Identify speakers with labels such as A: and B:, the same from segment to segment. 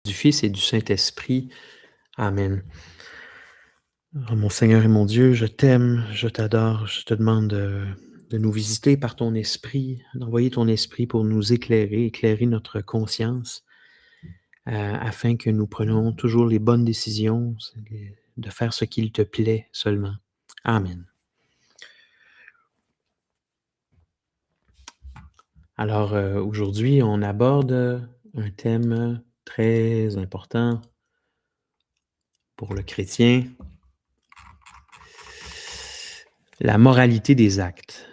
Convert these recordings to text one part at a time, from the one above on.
A: du Fils et du Saint-Esprit. Amen. Oh, mon Seigneur et mon Dieu, je t'aime, je t'adore, je te demande de nous visiter par ton esprit, d'envoyer ton esprit pour nous éclairer, éclairer notre conscience, afin que nous prenions toujours les bonnes décisions, de faire ce qu'il te plaît seulement. Amen. Alors, aujourd'hui, on aborde un thème très important pour le chrétien, la moralité des actes.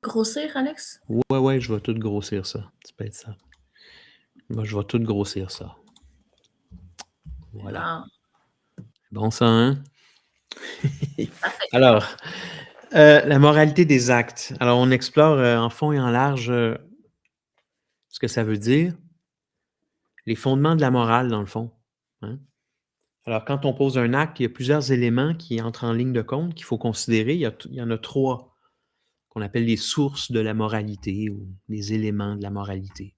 B: Grossir, Alex?
A: Ouais, je vais tout grossir ça. Ça peut être ça. Moi, je vais tout grossir ça. Voilà.
B: Ah,
A: Bon ça, hein?
B: parfait.
A: Alors, la moralité des actes. Alors, on explore en fond et en large ce que ça veut dire, les fondements de la morale, dans le fond. Hein? Alors, quand on pose un acte, il y a plusieurs éléments qui entrent en ligne de compte qu'il faut considérer. Il y en a 3 qu'on appelle les sources de la moralité ou les éléments de la moralité.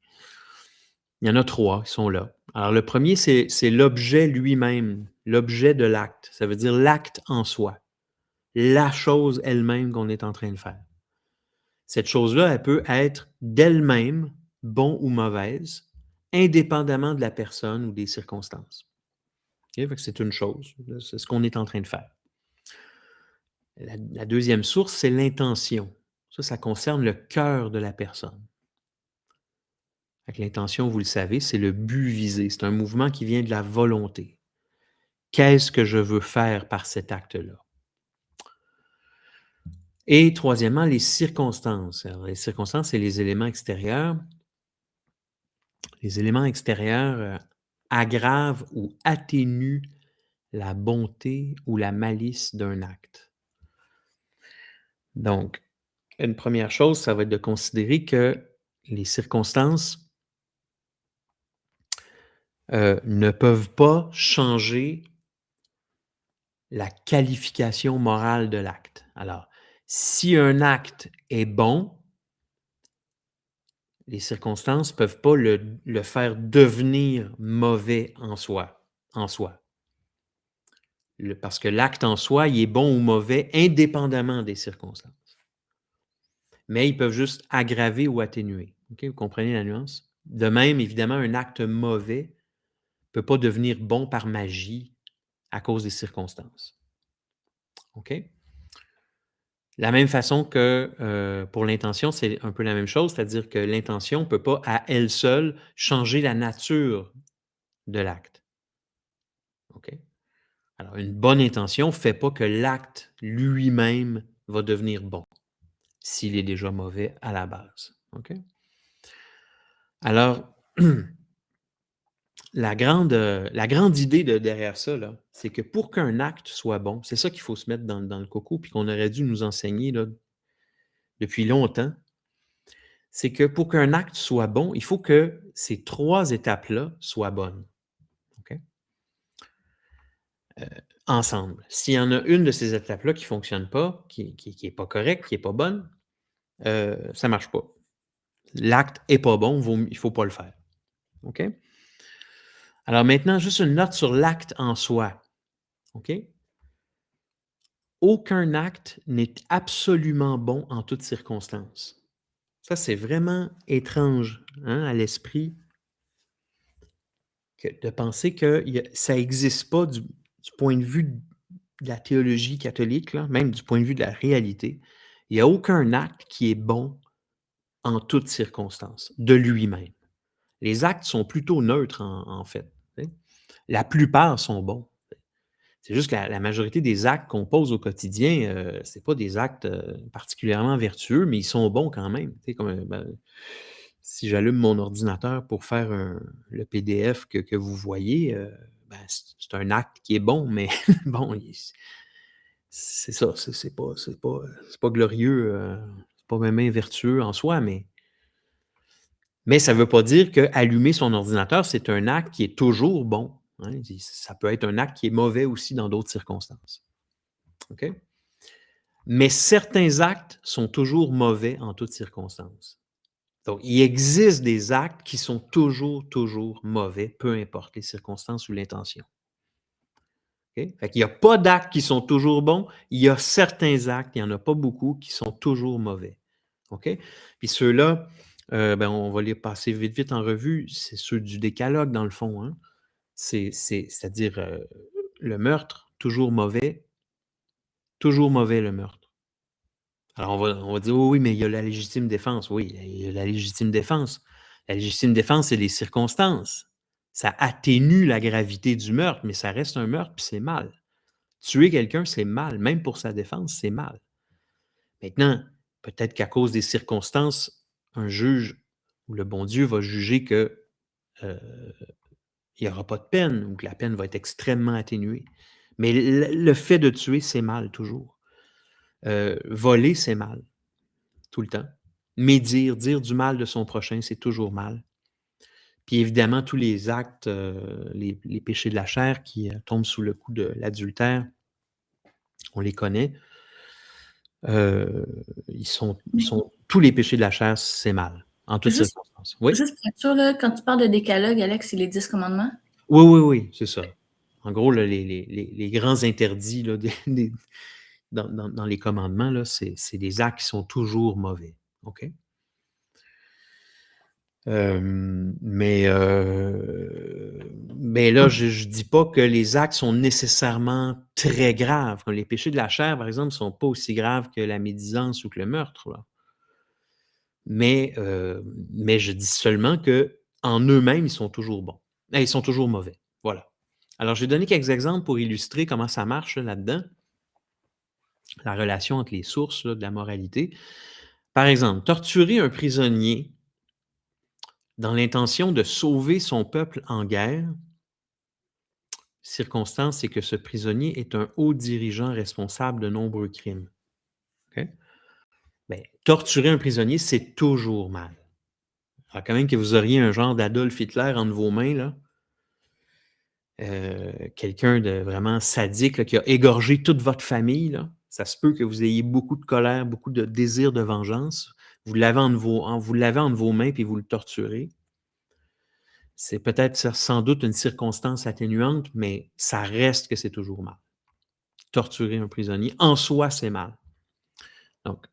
A: Il y en a 3 qui sont là. Alors, le premier, c'est l'objet lui-même, l'objet de l'acte. Ça veut dire l'acte en soi, la chose elle-même qu'on est en train de faire. Cette chose-là, elle peut être d'elle-même, bon ou mauvaise, indépendamment de la personne ou des circonstances. Okay? Fait que c'est une chose, c'est ce qu'on est en train de faire. La deuxième source, c'est l'intention. Ça concerne le cœur de la personne. L'intention, vous le savez, c'est le but visé. C'est un mouvement qui vient de la volonté. Qu'est-ce que je veux faire par cet acte-là? Et troisièmement, les circonstances. Alors, les circonstances, c'est les éléments extérieurs. Les éléments extérieurs aggravent ou atténuent la bonté ou la malice d'un acte. Donc, une première chose, ça va être de considérer que les circonstances ne peuvent pas changer la qualification morale de l'acte. Alors, si un acte est bon, les circonstances ne peuvent pas le faire devenir mauvais en soi. Parce que l'acte en soi, il est bon ou mauvais indépendamment des circonstances. Mais ils peuvent juste aggraver ou atténuer. Okay? Vous comprenez la nuance? De même, évidemment, un acte mauvais ne peut pas devenir bon par magie à cause des circonstances. OK? La même façon que pour l'intention, c'est un peu la même chose, c'est-à-dire que l'intention ne peut pas à elle seule changer la nature de l'acte. OK? Alors, une bonne intention ne fait pas que l'acte lui-même va devenir bon, s'il est déjà mauvais à la base. OK? Alors, la grande idée derrière ça, là, c'est que pour qu'un acte soit bon, c'est ça qu'il faut se mettre dans le coco, puis qu'on aurait dû nous enseigner là, depuis longtemps, c'est que pour qu'un acte soit bon, il faut que ces 3 étapes-là soient bonnes. OK? Ensemble. S'il y en a une de ces étapes-là qui ne fonctionne pas, qui est pas correcte, qui n'est pas bonne, ça ne marche pas. L'acte n'est pas bon, il ne faut pas le faire. OK? Alors maintenant, juste une note sur l'acte en soi. OK? Aucun acte n'est absolument bon en toutes circonstances. Ça, c'est vraiment étrange à l'esprit de penser que ça n'existe pas du point de vue de la théologie catholique, là, même du point de vue de la réalité. Il n'y a aucun acte qui est bon en toutes circonstances, de lui-même. Les actes sont plutôt neutres, en fait. La plupart sont bons. C'est juste que la majorité des actes qu'on pose au quotidien, c'est pas des actes particulièrement vertueux, mais ils sont bons quand même. Comme, si j'allume mon ordinateur pour faire le PDF que vous voyez, c'est un acte qui est bon, mais bon, c'est ça, c'est pas glorieux, c'est pas même vertueux en soi, mais ça ne veut pas dire qu'allumer son ordinateur, c'est un acte qui est toujours bon. Hein? Ça peut être un acte qui est mauvais aussi dans d'autres circonstances. OK? Mais certains actes sont toujours mauvais en toutes circonstances. Donc, il existe des actes qui sont toujours, toujours mauvais, peu importe les circonstances ou l'intention. OK? Fait qu'il y a pas d'actes qui sont toujours bons, il y a certains actes, il y en a pas beaucoup, qui sont toujours mauvais. OK? Puis ceux-là, ben, on va les passer vite, vite en revue. C'est ceux du décalogue, dans le fond, hein. C'est-à-dire, le meurtre, toujours mauvais le meurtre. Alors on va dire: «Oui, oui, mais il y a la légitime défense». Oui, il y a la légitime défense. La légitime défense, c'est les circonstances. Ça atténue la gravité du meurtre, mais ça reste un meurtre, puis c'est mal. Tuer quelqu'un, c'est mal, même pour sa défense, c'est mal. Maintenant, peut-être qu'à cause des circonstances, un juge ou le bon Dieu va juger que, heu, il y aura pas de peine ou que la peine va être extrêmement atténuée. Mais le fait de tuer, c'est mal toujours. Voler, c'est mal, tout le temps. Médire, dire du mal de son prochain, c'est toujours mal. Puis évidemment, tous les actes, les péchés de la chair qui, tombent sous le coup de l'adultère, on les connaît. Heu, ils sont tous les péchés de la chair, c'est mal, en toutes
B: Juste
A: circonstances. Oui?
B: juste pour être sûre, là, quand tu parles de décalogue, Alex, c'est les 10 commandements?
A: Oui, oui, oui, c'est ça. En gros, là, les grands interdits là, des dans les commandements, là, c'est des actes qui sont toujours mauvais, OK? Mais là, je dis pas que les actes sont nécessairement très graves. Les péchés de la chair, par exemple, sont pas aussi graves que la médisance ou que le meurtre, là. Mais je dis seulement qu'en eux-mêmes, ils sont toujours bons. Ils sont toujours mauvais. Voilà. Alors, je vais donner quelques exemples pour illustrer comment ça marche là-dedans, la relation entre les sources là, de la moralité. Par exemple, torturer un prisonnier dans l'intention de sauver son peuple en guerre. Circonstance, c'est que ce prisonnier est un haut dirigeant responsable de nombreux crimes. OK? Ben, torturer un prisonnier, c'est toujours mal. Alors, quand même que vous auriez un genre d'Adolf Hitler entre vos mains, là, quelqu'un de vraiment sadique, là, qui a égorgé toute votre famille, là, ça se peut que vous ayez beaucoup de colère, beaucoup de désir de vengeance. Vous l'avez entre vos mains, puis vous le torturez. C'est peut-être sans doute une circonstance atténuante, mais ça reste que c'est toujours mal. Torturer un prisonnier, en soi, c'est mal. Donc,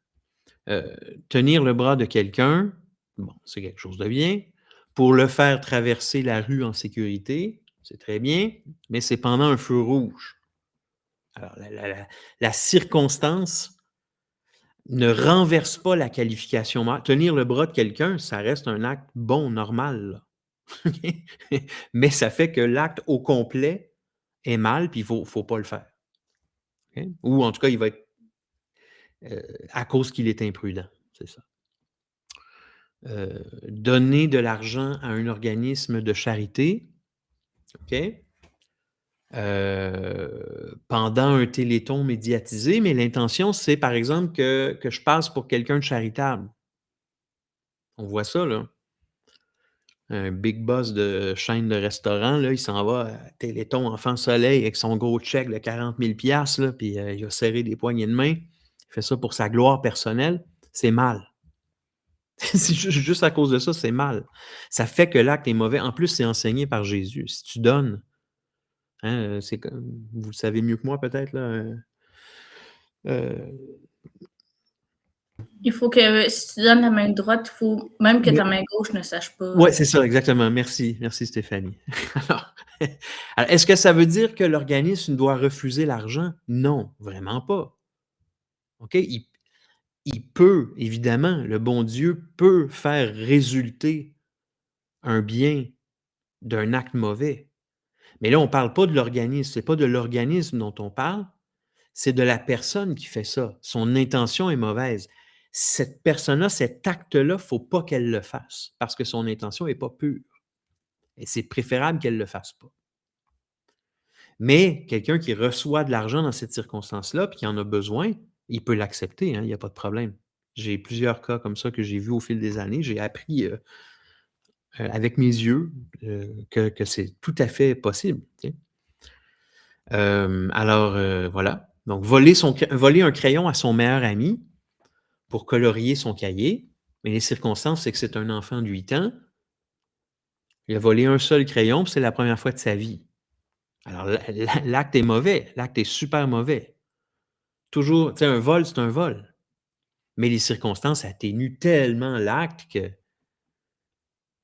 A: heu, tenir le bras de quelqu'un, bon, c'est quelque chose de bien. Pour le faire traverser la rue en sécurité, c'est très bien, mais c'est pendant un feu rouge. Alors la circonstance ne renverse pas la qualification morale. Tenir le bras de quelqu'un, ça reste un acte bon, normal, là. Mais ça fait que l'acte au complet est mal, puis il faut pas le faire. OK? Ou en tout cas, il va être, à cause qu'il est imprudent, c'est ça. Donner de l'argent à un organisme de charité, OK? Pendant un téléthon médiatisé, mais l'intention, c'est par exemple que je passe pour quelqu'un de charitable. On voit ça, là. Un big boss de chaîne de restaurants, là, il s'en va à téléthon Enfant Soleil avec son gros chèque de 40 000 là, puis, il a serré des poignées de main. Il fait ça pour sa gloire personnelle. C'est mal. C'est juste à cause de ça, c'est mal. Ça fait que l'acte est mauvais. En plus, c'est enseigné par Jésus. Si tu donnes, hein, c'est comme vous le savez mieux que moi peut-être là, heu,
B: Il faut que si tu donnes la main droite, il faut même que
A: ouais,
B: ta main gauche ne sache pas,
A: ouais, c'est ça, exactement. Merci, merci Stéphanie. Alors alors est-ce que ça veut dire que l'organisme doit refuser l'argent? Non, vraiment pas. OK? Il peut, évidemment, le bon Dieu peut faire résulter un bien d'un acte mauvais. Mais là, on parle pas de l'organisme, c'est pas de l'organisme dont on parle, c'est de la personne qui fait ça. Son intention est mauvaise. Cette personne-là, cet acte-là, faut pas qu'elle le fasse parce que son intention est pas pure et c'est préférable qu'elle le fasse pas. Mais quelqu'un qui reçoit de l'argent dans cette circonstance-là, puis qui en a besoin, il peut l'accepter, hein, il y a pas de problème. J'ai plusieurs cas comme ça que j'ai vus au fil des années. J'ai appris, avec mes yeux, que c'est tout à fait possible, tu sais. Alors, voilà. Donc voler un crayon à son meilleur ami pour colorier son cahier, Mais les circonstances, c'est que c'est un enfant de 8 ans, il a volé un seul crayon, puis c'est la première fois de sa vie. Alors l'acte est mauvais, l'acte est super mauvais. Toujours, tu sais, un vol, c'est un vol. Mais les circonstances atténuent tellement l'acte que,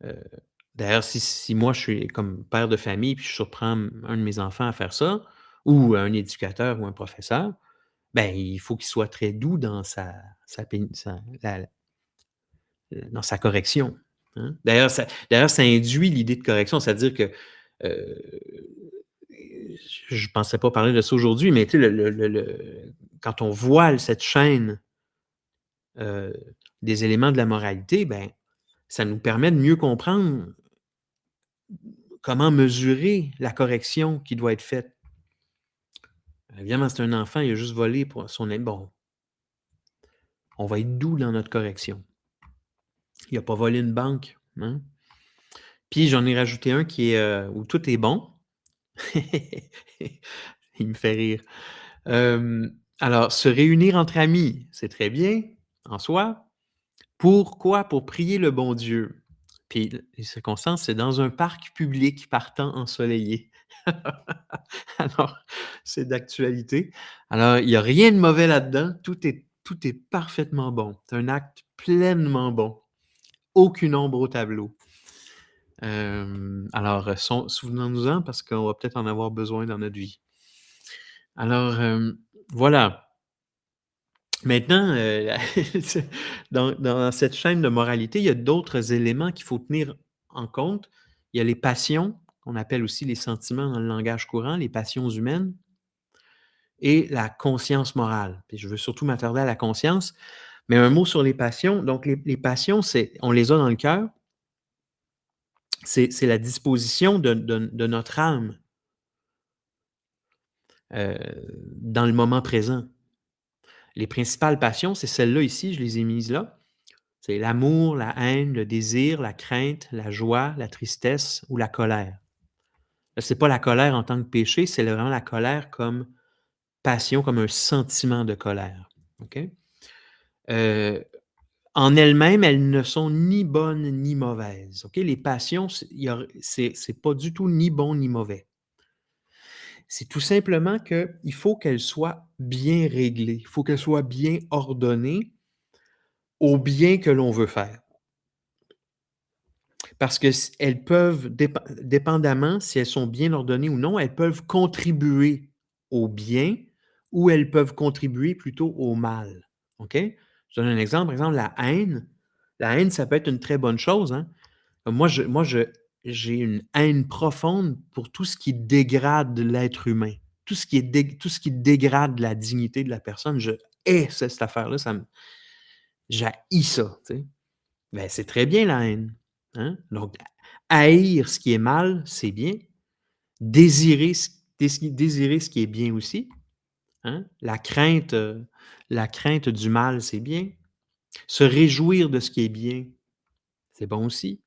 A: heu, d'ailleurs, si moi je suis comme père de famille, puis je surprends un de mes enfants à faire ça, ou un éducateur ou un professeur, ben, il faut qu'il soit très doux dans sa péni sa la dans sa correction, hein. D'ailleurs ça induit l'idée de correction, c'est-à-dire que, heu, je ne pensais pas parler de ça aujourd'hui, mais tu sais, quand on voile cette chaîne, heu, des éléments de la moralité, ben, ça nous permet de mieux comprendre comment mesurer la correction qui doit être faite. Évidemment, c'est un enfant, il a juste volé pour son bon, on va être doux dans notre correction. Il a pas volé une banque, hein. Puis j'en ai rajouté un qui est, où tout est bon. Il me fait rire. Alors, se réunir entre amis, c'est très bien en soi. Pourquoi? Pour prier le bon Dieu. Puis les circonstances, c'est dans un parc public partant ensoleillé. Alors, c'est d'actualité. Alors, il y a rien de mauvais là-dedans. Tout est parfaitement bon. C'est un acte pleinement bon. Aucune ombre au tableau. Alors, souvenons-nous-en parce qu'on va peut-être en avoir besoin dans notre vie. Alors, voilà. Maintenant, dans cette chaîne de moralité, il y a d'autres éléments qu'il faut tenir en compte. Il y a les passions, qu'on appelle aussi les sentiments dans le langage courant, les passions humaines et la conscience morale. Puis je veux surtout m'attarder à la conscience, mais un mot sur les passions. Donc les passions, on les a dans le cœur, c'est la disposition de notre âme, heu, dans le moment présent. Les principales passions, c'est celles-là ici, je les ai mises là. C'est l'amour, la haine, le désir, la crainte, la joie, la tristesse ou la colère. Là, c'est pas la colère en tant que péché, c'est vraiment la colère comme passion, comme un sentiment de colère, OK? Heu, En elles-mêmes, elles ne sont ni bonnes ni mauvaises, OK? Les passions, c'est pas du tout ni bon ni mauvais. C'est tout simplement qu'il faut qu'elles soient bien réglées, il faut qu'elles soient bien ordonnées au bien que l'on veut faire. Parce que elles peuvent, dépendamment si elles sont bien ordonnées ou non, elles peuvent contribuer au bien ou elles peuvent contribuer plutôt au mal. OK? Je donne un exemple. Par exemple, la haine. La haine, ça peut être une très bonne chose, hein. J'ai une haine profonde pour tout ce qui dégrade l'être humain. Tout ce qui dégrade la dignité de la personne, je hais cette affaire-là, j'haïs ça, tu sais? Ben, c'est très bien la haine, hein? Donc haïr ce qui est mal, c'est bien. Désirer ce qui est bien aussi, hein? La crainte du mal, c'est bien. Se réjouir de ce qui est bien, c'est bon aussi,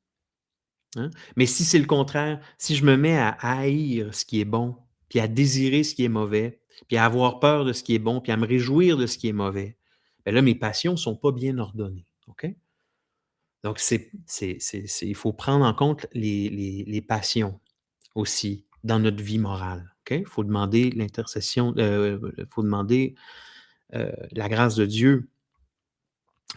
A: hein? Mais si c'est le contraire, si je me mets à haïr ce qui est bon, puis à désirer ce qui est mauvais, puis à avoir peur de ce qui est bon, puis à me réjouir de ce qui est mauvais, ben là, mes passions ne sont pas bien ordonnées, OK? Donc il faut prendre en compte les passions aussi dans notre vie morale, OK? Il faut demander l'intercession, faut demander, la grâce de Dieu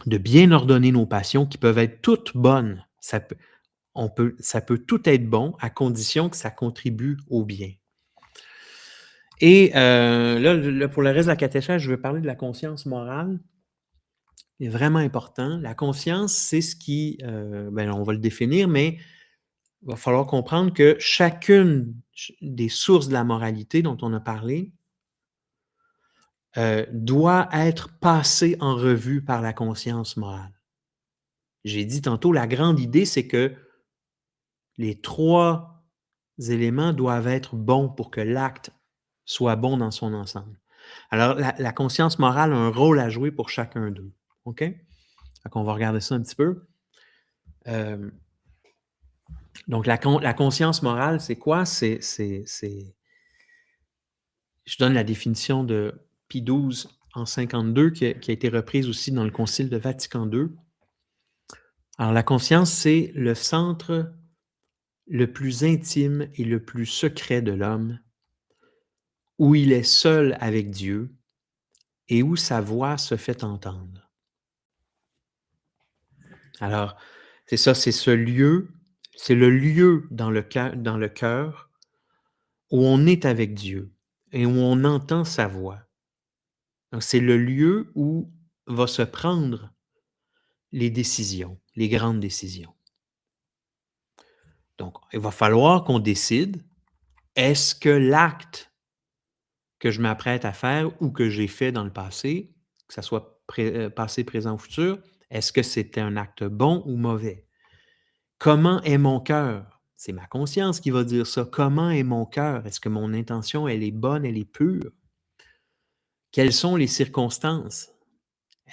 A: de bien ordonner nos passions qui peuvent être toutes bonnes. Ça peut tout être bon à condition que ça contribue au bien. Et là, pour le reste de la catéchèse, je veux parler de la conscience morale. C'est vraiment important. La conscience, c'est ce qui, ben, on va le définir, mais il va falloir comprendre que chacune des sources de la moralité dont on a parlé, doit être passée en revue par la conscience morale. J'ai dit tantôt, la grande idée, c'est que les 3 éléments doivent être bons pour que l'acte soit bon dans son ensemble. Alors la conscience morale a un rôle à jouer pour chacun d'eux, OK? Fait qu'on va regarder ça un petit peu. Hem, donc la conscience morale, c'est quoi? Je donne la définition de Pie XII en 52 qui a été reprise aussi dans le Concile de Vatican II. Alors, la conscience, c'est le centre le plus intime et le plus secret de l'homme, où il est seul avec Dieu et où sa voix se fait entendre. Alors, c'est ça, c'est ce lieu, c'est le lieu dans le cœur où on est avec Dieu et où on entend sa voix. Donc, c'est le lieu où va se prendre les décisions, les grandes décisions. Donc, il va falloir qu'on décide, est-ce que l'acte que je m'apprête à faire ou que j'ai fait dans le passé, que ça soit passé, présent ou futur, est-ce que c'était un acte bon ou mauvais? Comment est mon cœur? C'est ma conscience qui va dire ça. Comment est mon cœur? Est-ce que mon intention, elle est bonne, elle est pure? Quelles sont les circonstances?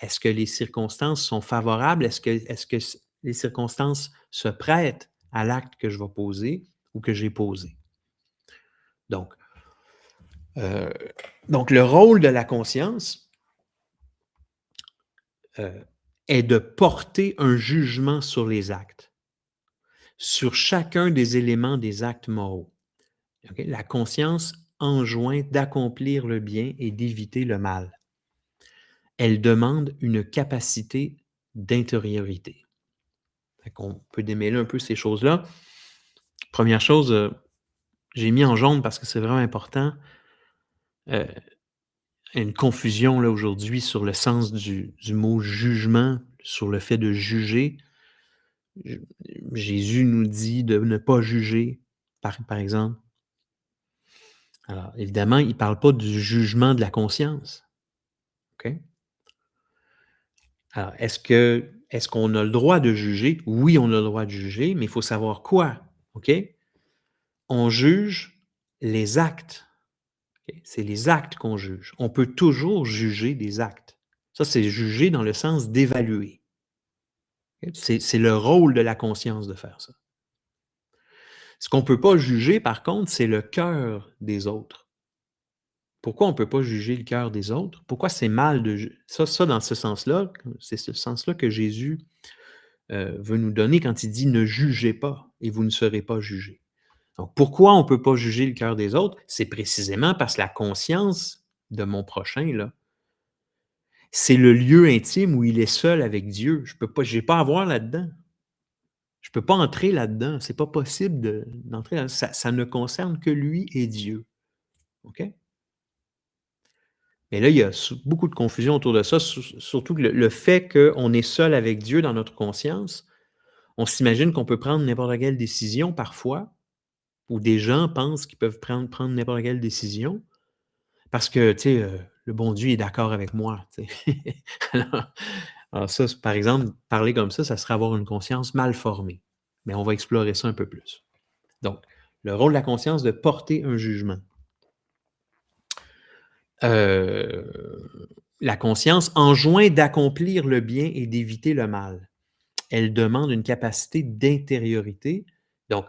A: Est-ce que les circonstances sont favorables? Est-ce que les circonstances se prêtent à l'acte que je vais poser ou que j'ai posé? Donc, euh, donc, le rôle de la conscience est de porter un jugement sur les actes, sur chacun des éléments des actes moraux. Okay? La conscience enjoint d'accomplir le bien et d'éviter le mal. Elle demande une capacité d'intériorité. On peut démêler un peu ces choses-là. Première chose, j'ai mis en jaune parce que c'est vraiment important. Une confusion là aujourd'hui sur le sens du mot jugement, sur le fait de juger. Jésus nous dit de ne pas juger, par exemple. Alors, évidemment, il ne parle pas du jugement de la conscience. OK? Alors, est-ce qu'on a le droit de juger? Oui, on a le droit de juger, mais il faut savoir quoi. OK? On juge les actes. Okay? C'est les actes qu'on juge. On peut toujours juger des actes. Ça, c'est juger dans le sens d'évaluer. Okay? C'est le rôle de la conscience de faire ça. Ce qu'on ne peut pas juger, par contre, c'est le cœur des autres. Pourquoi on ne peut pas juger le cœur des autres? Pourquoi c'est mal de juger? Ça, dans ce sens-là, c'est ce sens-là que Jésus veut nous donner quand il dit « ne jugez pas et vous ne serez pas jugés ». Donc, pourquoi on ne peut pas juger le cœur des autres? C'est précisément parce que la conscience de mon prochain, là, c'est le lieu intime où il est seul avec Dieu. Je n'ai pas à voir là-dedans. Je ne peux pas entrer là-dedans. Ce n'est pas possible d'entrer là-dedans. Ça ne concerne que lui et Dieu. OK? Mais là, il y a beaucoup de confusion autour de ça, surtout que le fait qu'on est seul avec Dieu dans notre conscience, on s'imagine qu'on peut prendre n'importe quelle décision parfois, ou des gens pensent qu'ils peuvent prendre n'importe quelle décision, parce que, tu sais, le bon Dieu est d'accord avec moi, tu sais. Alors ça, par exemple, parler comme ça serait avoir une conscience mal formée. Mais on va explorer ça un peu plus. Donc, le rôle de la conscience de porter un jugement. La conscience enjoint d'accomplir le bien et d'éviter le mal. Elle demande une capacité d'intériorité. Donc,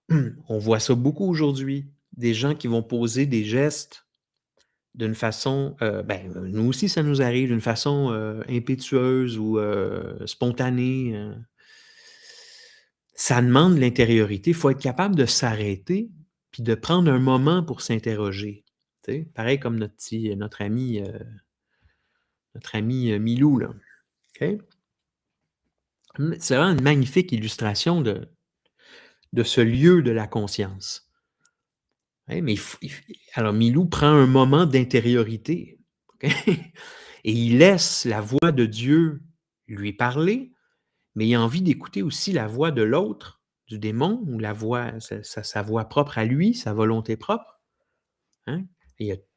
A: on voit ça beaucoup aujourd'hui. Des gens qui vont poser des gestes d'une façon, nous aussi, ça nous arrive, d'une façon impétueuse ou spontanée. Ça demande de l'intériorité. Il faut être capable de s'arrêter puis de prendre un moment pour s'interroger. Tu sais, pareil comme notre ami Milou, là. OK? C'est vraiment une magnifique illustration de ce lieu de la conscience. Ouais, mais alors Milou prend un moment d'intériorité, OK? Et il laisse la voix de Dieu lui parler, mais il a envie d'écouter aussi la voix de l'autre, du démon, ou la voix, sa voix propre à lui, sa volonté propre. Hein?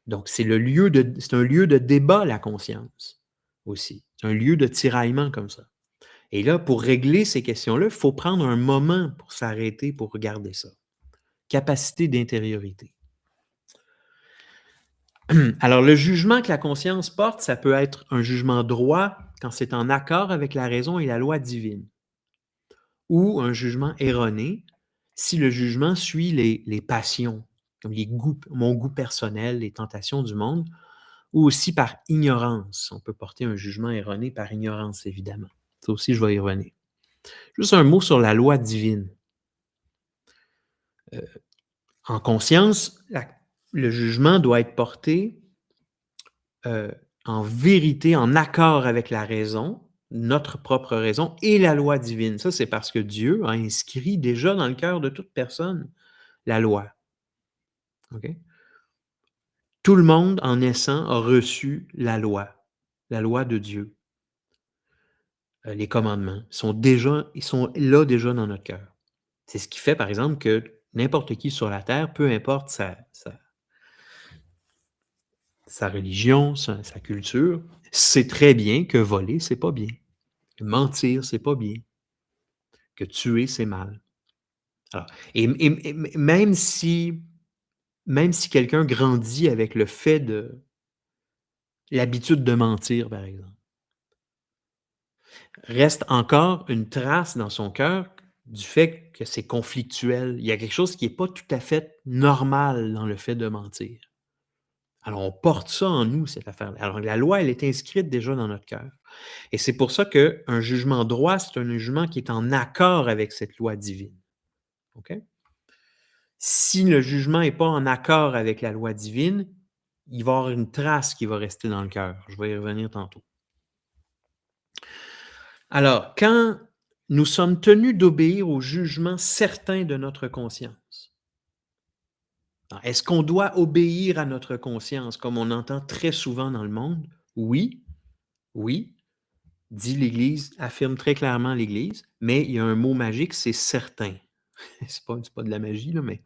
A: Donc, c'est un lieu de débat, la conscience, aussi. C'est un lieu de tiraillement comme ça. Et là, pour régler ces questions-là, il faut prendre un moment pour s'arrêter, pour regarder ça. Capacité d'intériorité. Alors, le jugement que la conscience porte, ça peut être un jugement droit quand c'est en accord avec la raison et la loi divine, ou un jugement erroné si le jugement suit les passions, comme mon goût personnel, les tentations du monde, ou aussi par ignorance. On peut porter un jugement erroné par ignorance, évidemment. Ça aussi, je vais y revenir. Juste un mot sur la loi divine. En conscience, le jugement doit être porté en vérité, en accord avec la raison, notre propre raison et la loi divine. Ça, c'est parce que Dieu a inscrit déjà dans le cœur de toute personne la loi. OK? Tout le monde, en naissant, a reçu la loi de Dieu. Les commandements ils sont là déjà dans notre cœur. C'est ce qui fait, par exemple, que n'importe qui sur la terre, peu importe sa religion, sa culture, sait très bien que voler, c'est pas bien. Que mentir, c'est pas bien. Que tuer, c'est mal. Alors, et même si quelqu'un grandit avec l'habitude de mentir, par exemple, reste encore une trace dans son cœur du fait que c'est conflictuel. Il y a quelque chose qui n'est pas tout à fait normal dans le fait de mentir. Alors, on porte ça en nous, cette affaire-là. Alors, la loi, elle est inscrite déjà dans notre cœur. Et c'est pour ça qu'un jugement droit, c'est un jugement qui est en accord avec cette loi divine. OK? Si le jugement n'est pas en accord avec la loi divine, il va y avoir une trace qui va rester dans le cœur. Je vais y revenir tantôt. Alors, quand nous sommes tenus d'obéir au jugement certain de notre conscience, est-ce qu'on doit obéir à notre conscience, comme on entend très souvent dans le monde? Oui, oui, dit l'Église, affirme très clairement l'Église, mais il y a un mot magique, c'est certain. C'est pas de la magie, là, mais...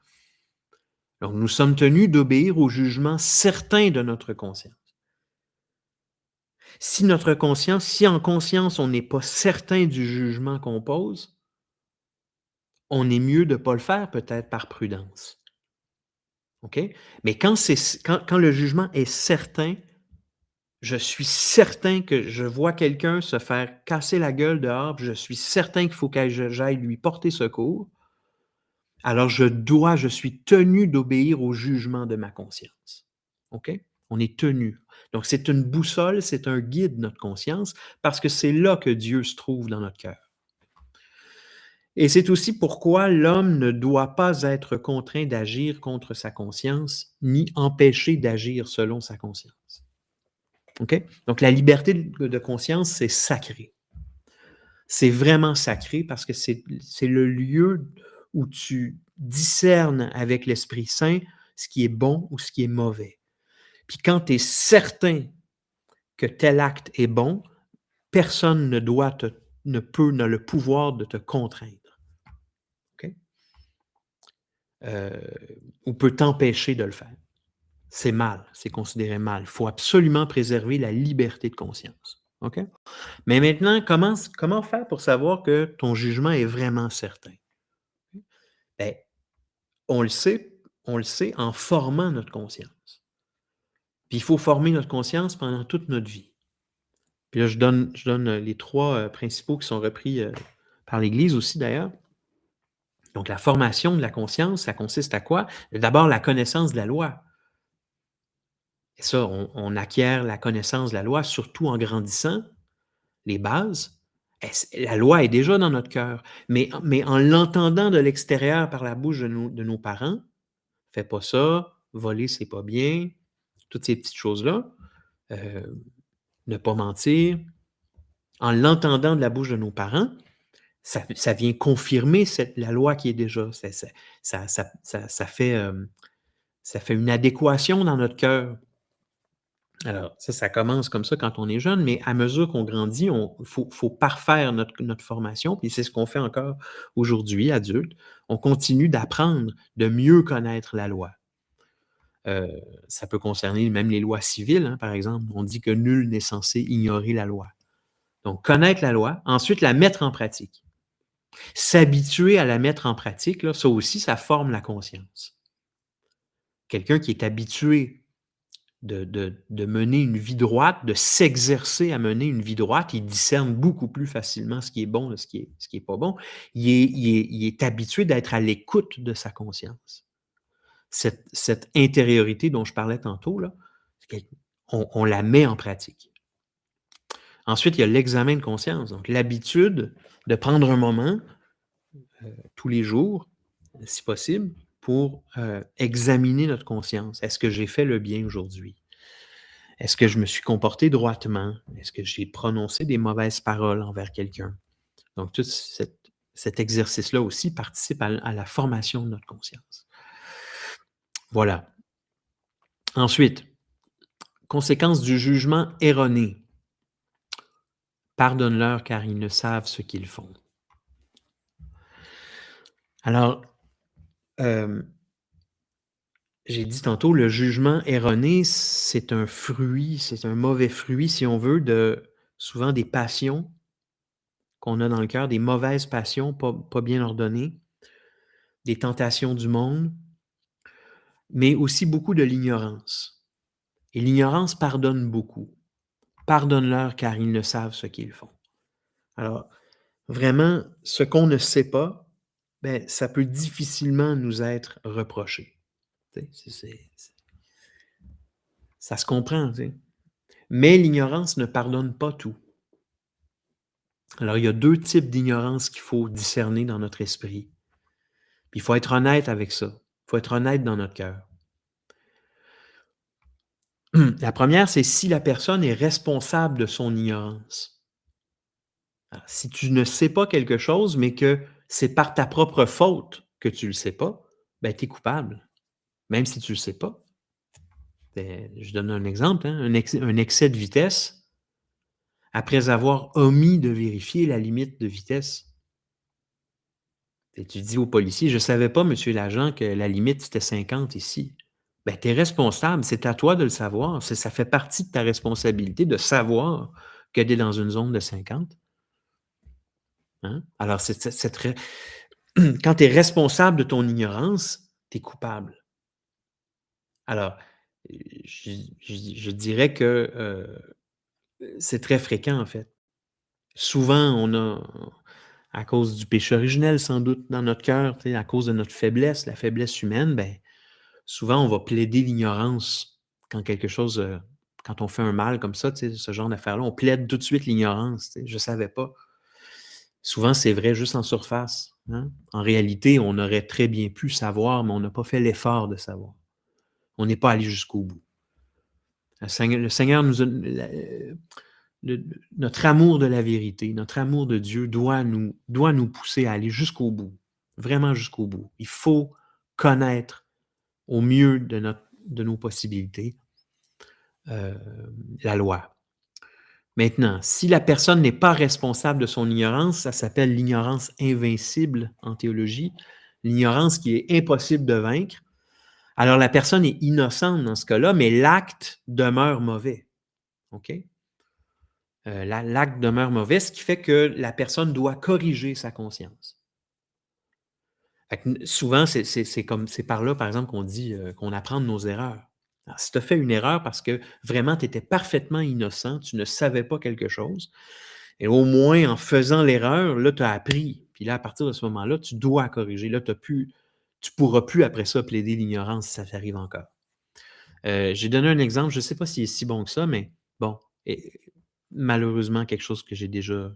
A: Donc, nous sommes tenus d'obéir au jugement certain de notre conscience. Si en conscience, on n'est pas certain du jugement qu'on pose, on est mieux de ne pas le faire, peut-être par prudence. OK? Mais quand le jugement est certain, je suis certain que je vois quelqu'un se faire casser la gueule dehors, puis je suis certain qu'il faut que j'aille lui porter secours, alors je suis tenu d'obéir au jugement de ma conscience. OK? On est tenu. Donc, c'est une boussole, c'est un guide, notre conscience, parce que c'est là que Dieu se trouve dans notre cœur. Et c'est aussi pourquoi l'homme ne doit pas être contraint d'agir contre sa conscience, ni empêché d'agir selon sa conscience. OK? Donc, la liberté de conscience, c'est sacré. C'est vraiment sacré parce que c'est le lieu où tu discernes avec l'Esprit Saint ce qui est bon ou ce qui est mauvais. Puis quand tu es certain que tel acte est bon, personne n'a le pouvoir de te contraindre. OK? Ou peut t'empêcher de le faire. C'est mal, c'est considéré mal. Il faut absolument préserver la liberté de conscience. OK? Mais maintenant, comment faire pour savoir que ton jugement est vraiment certain? Bien, on le sait en formant notre conscience. Puis il faut former notre conscience pendant toute notre vie. Puis là, je donne les 3 principaux qui sont repris par l'Église aussi d'ailleurs. Donc, la formation de la conscience, ça consiste à quoi? D'abord, la connaissance de la loi. Et ça, on acquiert la connaissance de la loi, surtout en grandissant, les bases. La loi est déjà dans notre cœur, mais en l'entendant de l'extérieur par la bouche de nos parents, fais pas ça, voler, c'est pas bien, toutes ces petites choses-là, ne pas mentir. En l'entendant de la bouche de nos parents, ça vient confirmer la loi qui est déjà. Ça fait une adéquation dans notre cœur. Alors, ça commence comme ça quand on est jeune, mais à mesure qu'on grandit, il faut parfaire notre formation, puis c'est ce qu'on fait encore aujourd'hui, adultes. On continue d'apprendre, de mieux connaître la loi. Ça peut concerner même les lois civiles, hein, par exemple. On dit que nul n'est censé ignorer la loi. Donc, connaître la loi, ensuite la mettre en pratique. S'habituer à la mettre en pratique, là, ça aussi, ça forme la conscience. Quelqu'un qui est habitué de mener une vie droite, de s'exercer à mener une vie droite, il discerne beaucoup plus facilement ce qui est bon de ce qui est pas bon. Il est habitué d'être à l'écoute de sa conscience. Cette intériorité dont je parlais tantôt, là, on la met en pratique. Ensuite, il y a l'examen de conscience. Donc, l'habitude de prendre un moment tous les jours, si possible, pour examiner notre conscience. Est-ce que j'ai fait le bien aujourd'hui? Est-ce que je me suis comporté droitement? Est-ce que j'ai prononcé des mauvaises paroles envers quelqu'un? Donc, tout cet exercice-là aussi participe à la formation de notre conscience. Voilà. Ensuite, conséquence du jugement erroné. Pardonne-leur car ils ne savent ce qu'ils font. Alors, j'ai dit tantôt, le jugement erroné, c'est un fruit, c'est un mauvais fruit, si on veut, souvent des passions qu'on a dans le cœur, des mauvaises passions pas bien ordonnées, des tentations du monde, mais aussi beaucoup de l'ignorance. Et l'ignorance pardonne beaucoup. Pardonne-leur car ils ne savent ce qu'ils font. Alors, vraiment, ce qu'on ne sait pas, ben, ça peut difficilement nous être reproché. Ça se comprend, tu sais. Mais l'ignorance ne pardonne pas tout. Alors, il y a 2 types d'ignorance qu'il faut discerner dans notre esprit. Puis il faut être honnête avec ça. Il faut être honnête dans notre cœur. La première, c'est si la personne est responsable de son ignorance. Alors, si tu ne sais pas quelque chose, mais que c'est par ta propre faute que tu ne le sais pas, ben, tu es coupable, même si tu ne le sais pas. Je donne un exemple, hein, un excès de vitesse, après avoir omis de vérifier la limite de vitesse. Et tu dis au policier: «Je ne savais pas, monsieur l'agent, que la limite, c'était 50 ici». Ben, tu es responsable, c'est à toi de le savoir. Ça fait partie de ta responsabilité de savoir que tu es dans une zone de 50. Hein? Alors, quand tu es responsable de ton ignorance, tu es coupable. Alors, je dirais que c'est très fréquent, en fait. Souvent, à cause du péché originel, sans doute, dans notre cœur, tu sais, à cause de notre faiblesse, la faiblesse humaine, ben, souvent, on va plaider l'ignorance quand quelque chose, quand on fait un mal comme ça, tu sais, ce genre d'affaires-là, on plaide tout de suite l'ignorance, tu sais: «Je savais pas». Souvent, c'est vrai juste en surface, hein. En réalité, on aurait très bien pu savoir, mais on n'a pas fait l'effort de savoir. On n'est pas allé jusqu'au bout. Le Seigneur nous a notre amour de la vérité, notre amour de Dieu doit nous pousser à aller jusqu'au bout, vraiment jusqu'au bout. Il faut connaître au mieux de nos possibilités euh, la loi. Maintenant, si la personne n'est pas responsable de son ignorance, ça s'appelle l'ignorance invincible en théologie, l'ignorance qui est impossible de vaincre. Alors la personne est innocente dans ce cas-là, mais l'acte demeure mauvais. OK? L'acte demeure mauvais, ce qui fait que la personne doit corriger sa conscience. Souvent, c'est par là, par exemple, qu'on dit qu'on apprend de nos erreurs. Alors, si tu as fait une erreur parce que vraiment tu étais parfaitement innocent, tu ne savais pas quelque chose, et au moins en faisant l'erreur, là, tu as appris. Puis là, à partir de ce moment-là, tu dois corriger. Là, tu ne pourras plus après ça plaider l'ignorance si ça t'arrive encore. J'ai donné un exemple, je ne sais pas s'il est si bon que ça, mais bon, malheureusement, quelque chose que j'ai déjà,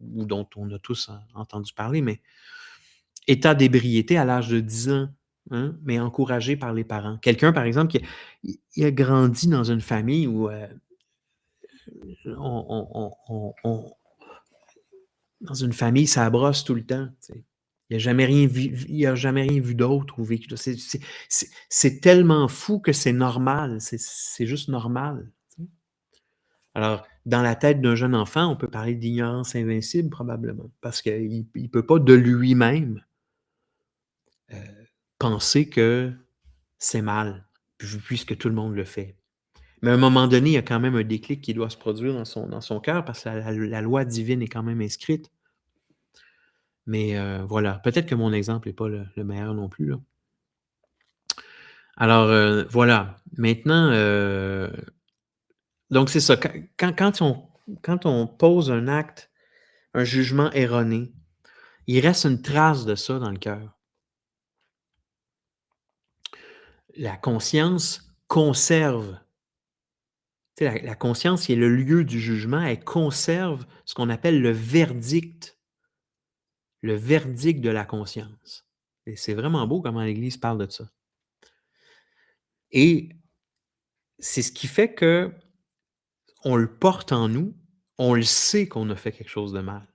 A: ou dont on a tous entendu parler, mais état d'ébriété à l'âge de 10 ans, hein, mais encouragé par les parents. Quelqu'un, par exemple, qui a grandi dans une famille où on dans une famille, ça brosse tout le temps, tu sais. Il a jamais rien vu d'autre ou vécu. C'est tellement fou que c'est normal, c'est juste normal, tu sais. Alors, dans la tête d'un jeune enfant, on peut parler d'ignorance invincible probablement, parce qu'il ne peut pas de lui-même penser que c'est mal, puisque tout le monde le fait. Mais à un moment donné, il y a quand même un déclic qui doit se produire dans son cœur, parce que la loi divine est quand même inscrite. Mais voilà, peut-être que mon exemple n'est pas le meilleur non plus, là. Alors, voilà. Maintenant, donc c'est ça. Quand on pose un acte, un jugement erroné, il reste une trace de ça dans le cœur. La conscience conserve Tu sais, la conscience qui est le lieu du jugement, elle conserve ce qu'on appelle le verdict de la conscience. Et c'est vraiment beau comment l'Église parle de ça. Et c'est ce qui fait que on le porte en nous, on le sait qu'on a fait quelque chose de mal.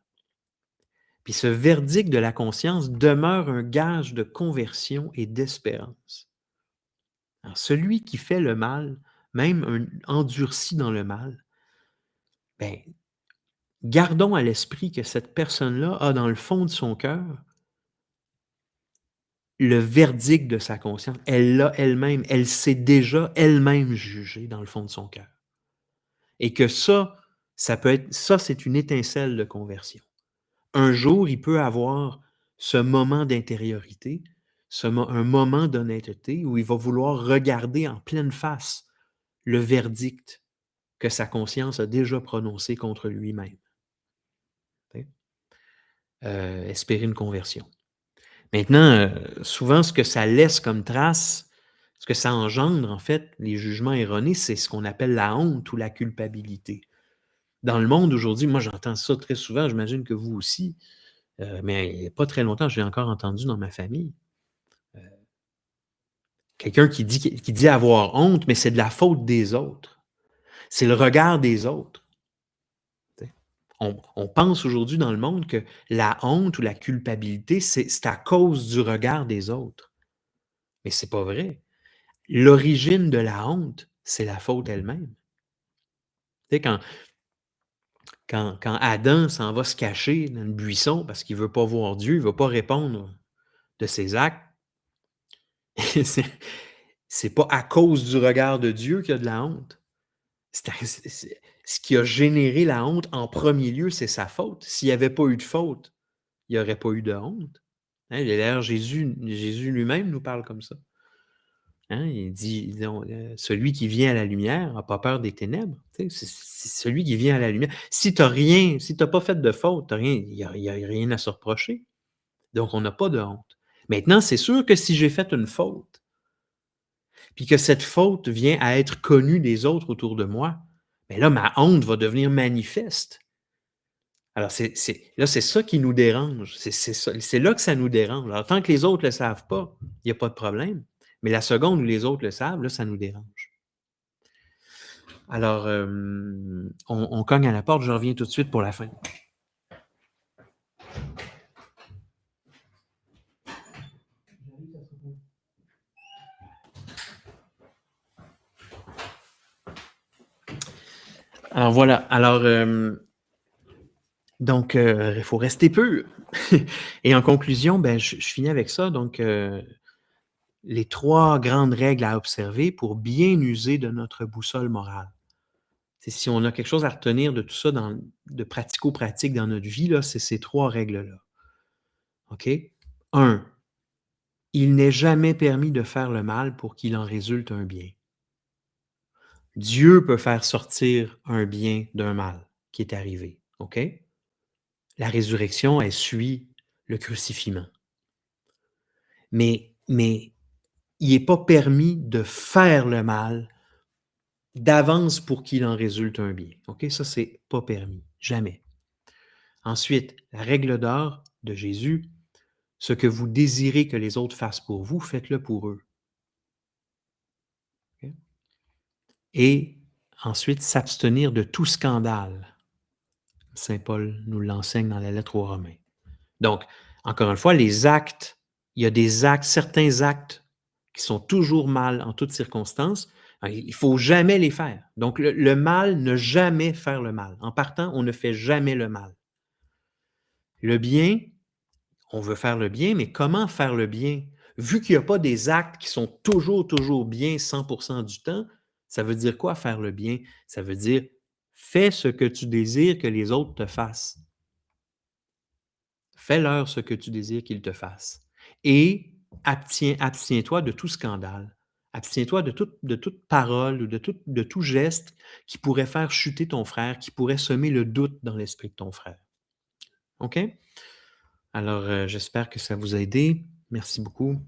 A: Puis ce verdict de la conscience demeure un gage de conversion et d'espérance. Alors, celui qui fait le mal, même endurci dans le mal, ben, gardons à l'esprit que cette personne-là a dans le fond de son cœur le verdict de sa conscience. Elle l'a elle-même, elle s'est déjà elle-même jugée dans le fond de son cœur. Et que ça peut être, ça, c'est une étincelle de conversion. Un jour, il peut avoir ce moment d'intériorité, un moment d'honnêteté où il va vouloir regarder en pleine face le verdict que sa conscience a déjà prononcé contre lui-même. Espérer une conversion. Maintenant, souvent, ce que ça laisse comme trace, ce que ça engendre, en fait, les jugements erronés, c'est ce qu'on appelle la honte ou la culpabilité. Dans le monde aujourd'hui, moi, j'entends ça très souvent, j'imagine que vous aussi, mais il n'y a pas très longtemps, je l'ai encore entendu dans ma famille. Quelqu'un qui dit avoir honte, mais c'est de la faute des autres. C'est le regard des autres. On pense aujourd'hui dans le monde que la honte ou la culpabilité, c'est à cause du regard des autres. Mais c'est pas vrai. L'origine de la honte, c'est la faute elle-même. Tu sais, quand Adam s'en va se cacher dans le buisson parce qu'il ne veut pas voir Dieu, il ne veut pas répondre de ses actes, c'est pas à cause du regard de Dieu qu'il y a de la honte. Ce qui a généré la honte en premier lieu, c'est sa faute. S'il n'y avait pas eu de faute, il n'y aurait pas eu de honte. Hein, d'ailleurs, Jésus lui-même nous parle comme ça. Hein, il dit, celui qui vient à la lumière n'a pas peur des ténèbres. Tu sais, c'est celui qui vient à la lumière. Si tu n'as pas fait de faute, il n'y a rien à se reprocher. Donc, on n'a pas de honte. Maintenant, c'est sûr que si j'ai fait une faute, puis que cette faute vient à être connue des autres autour de moi, bien là, ma honte va devenir manifeste. Alors, c'est ça qui nous dérange. C'est là que ça nous dérange. Alors, tant que les autres ne le savent pas, il n'y a pas de problème. Mais la seconde où les autres le savent, là, ça nous dérange. Alors, on cogne à la porte, je reviens tout de suite pour la fin. Alors voilà, alors donc il faut rester pur. Et en conclusion, ben, je finis avec ça. Donc, les 3 grandes règles à observer pour bien user de notre boussole morale. C'est si on a quelque chose à retenir de tout ça de pratico-pratique dans notre vie, là, c'est ces 3 règles-là. OK? 1, il n'est jamais permis de faire le mal pour qu'il en résulte un bien. Dieu peut faire sortir un bien d'un mal qui est arrivé. OK? La résurrection, elle suit le crucifiement. Mais il n'est pas permis de faire le mal d'avance pour qu'il en résulte un bien. OK? Ça, c'est pas permis. Jamais. Ensuite, la règle d'or de Jésus, ce que vous désirez que les autres fassent pour vous, faites-le pour eux. Okay? Et ensuite, s'abstenir de tout scandale. Saint Paul nous l'enseigne dans la lettre aux Romains. Donc, encore une fois, les actes, il y a des actes, certains actes qui sont toujours mal en toutes circonstances. Il ne faut jamais les faire. Donc, le mal, ne jamais faire le mal. En partant, on ne fait jamais le mal. Le bien, on veut faire le bien, mais comment faire le bien? Vu qu'il n'y a pas des actes qui sont toujours bien 100% du temps, ça veut dire quoi faire le bien? Ça veut dire fais ce que tu désires que les autres te fassent. Fais-leur ce que tu désires qu'ils te fassent. Et abstiens-toi de tout scandale. Abstiens-toi de toute parole ou de tout geste qui pourrait faire chuter ton frère, qui pourrait semer le doute dans l'esprit de ton frère. OK? Alors, j'espère que ça vous a aidé. Merci beaucoup.